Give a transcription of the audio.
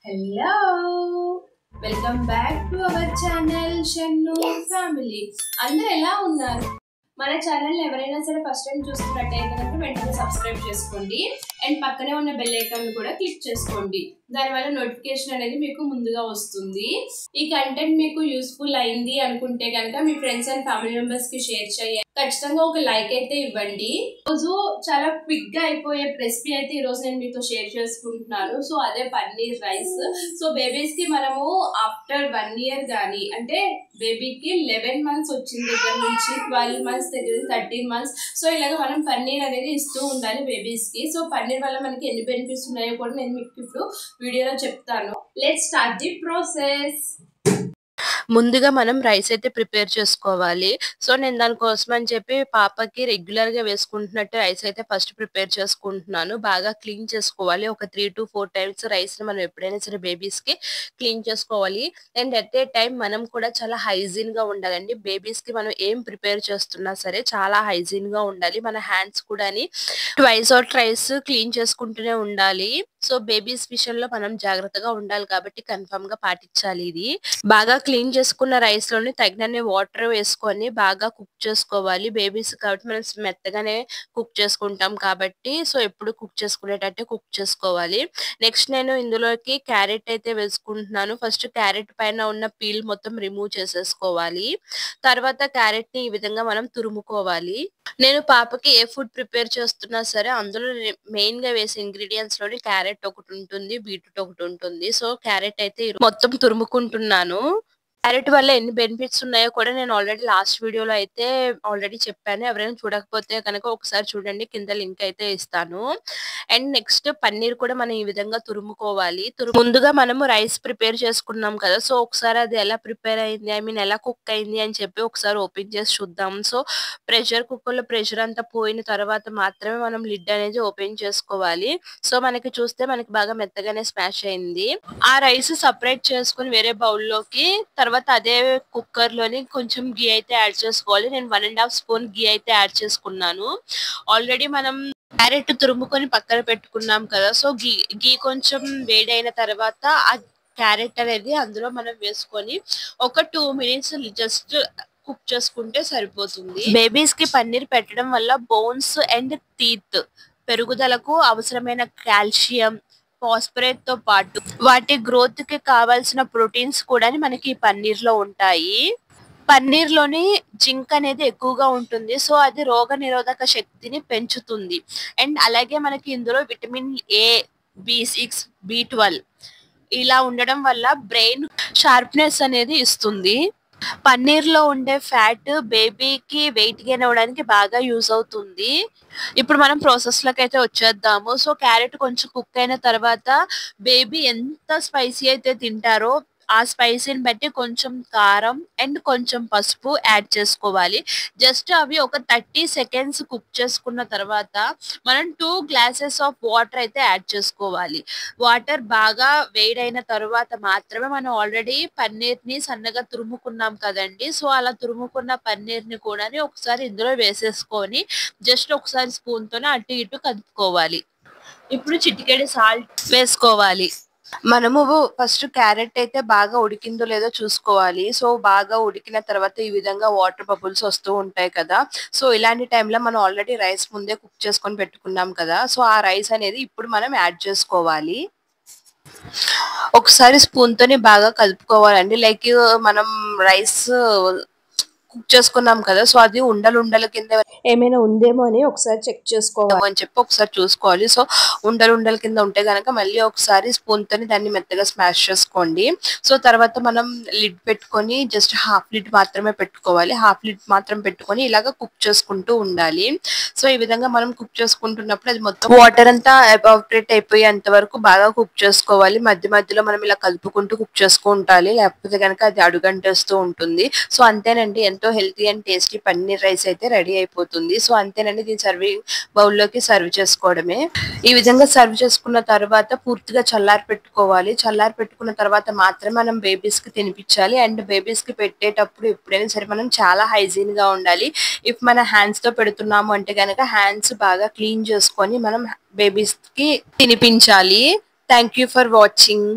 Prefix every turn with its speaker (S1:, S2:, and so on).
S1: Hello! Welcome back to our channel Shannu Family. అందరూ ఎలా ఉన్నారు? మన ఛానల్ ఎవరైనా సరే ఫస్ట్ టైం చూస్తున్నట్టయితే కనుక వెంటనే సబ్స్క్రైబ్ చేసుకోండి అండ్ పక్కనే ఉన్న బెల్ ఐకాన్ కూడా క్లిక్ చేసుకోండి. దానివల్ల నోటిఫికేషన్ అనేది మీకు ముందుగా వస్తుంది. ఈ కంటెంట్ మీకు యూస్ఫుల్ అయింది అనుకుంటే కనుక మీ ఫ్రెండ్స్ అండ్ ఫ్యామిలీ మెంబర్స్ కి షేర్ చేయండి. ఖచ్చితంగా ఒక లైక్ అయితే ఇవ్వండి. రోజు చాలా క్విక్ గా అయిపోయే రెసిపీ అయితే ఈ రోజు నేను మీతో షేర్ చేసుకుంటున్నాను. సో అదే పన్నీర్ రైస్. సో బేబీస్ కి మనము ఆఫ్టర్ 1 year గానీ అంటే బేబీకి 11 months వచ్చిన దగ్గర నుంచి 12 months దగ్గర 13 months సో ఇలాగ మనం పన్నీర్ అనేది ఇస్తూ ఉండాలి బేబీస్ కి. సో పన్నీర్ వల్ల మనకి ఎన్ని బెనిఫిట్స్ ఉన్నాయో కూడా నేను మీకు ఇప్పుడు వీడియోలో చెప్తాను. Let's start the process.
S2: ముందుగా మనం రైస్ అయితే ప్రిపేర్ చేసుకోవాలి. సో నేను దానికోసం అని చెప్పి పాపకి రెగ్యులర్‌గా వేసుకుంటున్నట్టు రైస్ అయితే ఫస్ట్ ప్రిపేర్ చేసుకుంటున్నాను. బాగా క్లీన్ చేసుకోవాలి. ఒక 3 to 4 టైమ్స్ రైస్‌ని మనం ఎప్పుడైనా సరే బేబీస్‌కి క్లీన్ చేసుకోవాలి. అండ్ ఎట్ ఏ టైమ్ మనం కూడా చాలా హైజీన్‌గా ఉండాలండి. బేబీస్‌కి మనం ఏం ప్రిపేర్ చేస్తున్నా సరే చాలా హైజీన్‌గా ఉండాలి. మన హ్యాండ్స్ కూడాని ట్వైస్ ఆర్ థ్రైస్ క్లీన్ చేసుకుంటూనే ఉండాలి. సో బేబీస్ విషయంలో మనం జాగ్రత్తగా ఉండాలి కాబట్టి కన్ఫర్మ్‌గా పాటించాలి ఇది. బాగా క్లీన్ చేసుకున్న రైస్ లోని తగినన్ని వాటర్ వేసుకొని బాగా కుక్ చేసుకోవాలి. బేబీస్ కాబట్టి మనం మెత్తగానే కుక్ చేసుకుంటాం కాబట్టి సో ఎప్పుడు కుక్ చేసుకునేటట్టే కుక్ చేసుకోవాలి. నెక్స్ట్ నేను ఇందులోకి క్యారెట్ అయితే వేసుకుంటున్నాను. ఫస్ట్ క్యారెట్ పైన ఉన్న పీల్ మొత్తం రిమూవ్ చేసేసుకోవాలి. తర్వాత క్యారెట్ ని ఈ విధంగా మనం తురుముకోవాలి. నేను పాపకి ఏ ఫుడ్ ప్రిపేర్ చేస్తున్నా సరే అందులో మెయిన్ గా వేసే ఇంగ్రీడియంట్స్ లోని క్యారెట్ ఒకటి ఉంటుంది, బీట్రూట్ ఒకటి ఉంటుంది. సో క్యారెట్ అయితే మొత్తం తురుముకుంటున్నాను. క్యారెట్ వల్ల ఎన్ని బెనిఫిట్స్ ఉన్నాయో కూడా నేను ఆల్రెడీ లాస్ట్ వీడియోలో అయితే ఆల్రెడీ చెప్పాను. ఎవరైనా చూడకపోతే కనుక ఒకసారి చూడండి, కింద లింక్ అయితే ఇస్తాను. అండ్ నెక్స్ట్ పన్నీర్ కూడా మనం ఈ విధంగా తురుముకోవాలి. ముందుగా మనము రైస్ ప్రిపేర్ చేసుకున్నాం కదా, సో ఒకసారి అది ఎలా ప్రిపేర్ అయింది, ఐ మీన్ ఎలా కుక్ అయింది అని చెప్పి ఒకసారి ఓపెన్ చేసి చూద్దాం. సో ప్రెషర్ కుక్కర్ లో ప్రెషర్ అంతా పోయిన తర్వాత మాత్రమే మనం లిడ్ అనేది ఓపెన్ చేసుకోవాలి. సో మనకి చూస్తే మనకి బాగా మెత్తగానే స్మాష్ అయింది. ఆ రైస్ సపరేట్ చేసుకుని వేరే బౌల్లోకి తర్వాత అదే కుక్కర్ లోని కొంచెం గీ అయితే యాడ్ చేసుకోవాలి. నేను 1.5 స్పూన్ గీ అయితే యాడ్ చేసుకున్నాను. ఆల్రెడీ మనం క్యారెట్ తురుముకొని పక్కన పెట్టుకున్నాం కదా, సో గీ కొంచెం వేడైన తర్వాత ఆ క్యారెట్ అనేది అందులో మనం వేసుకొని ఒక 2 minutes జస్ట్ కుక్ చేసుకుంటే సరిపోతుంది. బేబీస్ కి పన్నీర్ పెట్టడం వల్ల బోన్స్ అండ్ టీత్ పెరుగుదలకు అవసరమైన కాల్షియం, ఫాస్ఫరేట్ తో పాటు వాటి గ్రోత్ కి కావాల్సిన ప్రోటీన్స్ కూడా మనకి పన్నీర్ లో ఉంటాయి. పన్నీర్ లోని జింక్ అనేది ఎక్కువగా ఉంటుంది. సో అది రోగ నిరోధక శక్తిని పెంచుతుంది. అండ్ అలాగే మనకి ఇందులో విటమిన్ ఏ, B6, B12 ఇలా ఉండడం వల్ల బ్రెయిన్ షార్ప్నెస్ అనేది ఇస్తుంది. పన్నీర్ లో ఉండే ఫ్యాట్ బేబీకి వెయిట్ గెయిన్ అవ్వడానికి బాగా యూజ్ అవుతుంది. ఇప్పుడు మనం ప్రాసెస్ లోకి అయితే వచ్చేద్దాము. సో క్యారెట్ కొంచెం కుక్ అయిన తర్వాత బేబీ ఎంత స్పైసీ అయితే తింటారో ఆ స్పైసీని బట్టి కొంచెం కారం అండ్ కొంచెం పసుపు యాడ్ చేసుకోవాలి. జస్ట్ అవి ఒక 30 seconds కుక్ చేసుకున్న తర్వాత మనం 2 glasses ఆఫ్ వాటర్ అయితే యాడ్ చేసుకోవాలి. వాటర్ బాగా వేడైన తర్వాత మాత్రమే మనం ఆల్రెడీ పన్నీర్ ని సన్నగా తురుముకున్నాం కదండి, సో అలా తురుముకున్న పన్నీర్ ని కూడా ఒకసారి ఇందులో వేసేసుకొని జస్ట్ ఒకసారి స్పూన్ తోనే అటు ఇటు కలుపుకోవాలి. ఇప్పుడు చిటికెడు సాల్ట్ వేసుకోవాలి. మనము ఫస్ట్ క్యారెట్ అయితే బాగా ఉడికిందో లేదో చూసుకోవాలి. సో బాగా ఉడికిన తర్వాత ఈ విధంగా వాటర్ బబుల్స్ వస్తూ ఉంటాయి కదా, సో ఇలాంటి టైంలో మనం ఆల్రెడీ రైస్ ముందే కుక్ చేసుకొని పెట్టుకున్నాం కదా, సో ఆ రైస్ అనేది ఇప్పుడు మనం యాడ్ చేసుకోవాలి. ఒకసారి స్పూన్ తోని బాగా కలుపుకోవాలండి. లైక్ మనం రైస్ కుక్ చేసుకున్నాం కదా, సో అది ఉండల కింద ఏమైనా ఉందేమో అని ఒకసారి చెక్ చేసుకోవాలి అని చెప్పి ఒకసారి చూసుకోవాలి. సో ఉండల కింద ఉంటే గనక మళ్ళీ ఒకసారి స్పూన్ తోని దాన్ని మెత్తగా స్మాష్ చేసుకోండి. సో తర్వాత మనం లిడ్ పెట్టుకొని జస్ట్ హాఫ్ లిడ్ మాత్రమే పెట్టుకోవాలి. హాఫ్ లిడ్ మాత్రం పెట్టుకొని ఇలాగ కుక్ చేసుకుంటూ ఉండాలి. సో ఈ విధంగా మనం కుక్ చేసుకుంటున్నప్పుడు అది మొత్తం వాటర్ అంతా ఎవాపరేట్ అయిపోయేంత వరకు బాగా కుక్ చేసుకోవాలి. మధ్య మధ్యలో మనం ఇలా కలుపుకుంటూ కుక్ చేసుకుంటాలి, లేకపోతే కనుక అది అడుగంటేస్తూ ఉంటుంది. సో అంతేనండి, ఎంతో healthy and tasty paneer rice అయితే రెడీ అయిపోతుంది. సో అంతేనండి, దీని సర్వింగ్ బౌల్లోకి సర్వ్ చేసుకోవడమే. ఈ విధంగా సర్వ్ చేసుకున్న తర్వాత పూర్తిగా చల్లారి పెట్టుకోవాలి. చల్లారి పెట్టుకున్న తర్వాత మాత్రమే మనం బేబీస్ కి తినిపించాలి. అండ్ బేబీస్ కి పెట్టేటప్పుడు ఎప్పుడైనా సరే మనం చాలా హైజీన్ గా ఉండాలి. ఇఫ్ మన హ్యాండ్స్ తో పెడుతున్నాము అంటే కనుక హ్యాండ్స్ బాగా క్లీన్ చేసుకొని మనం బేబీస్ కి తినిపించాలి. Thank you for watching.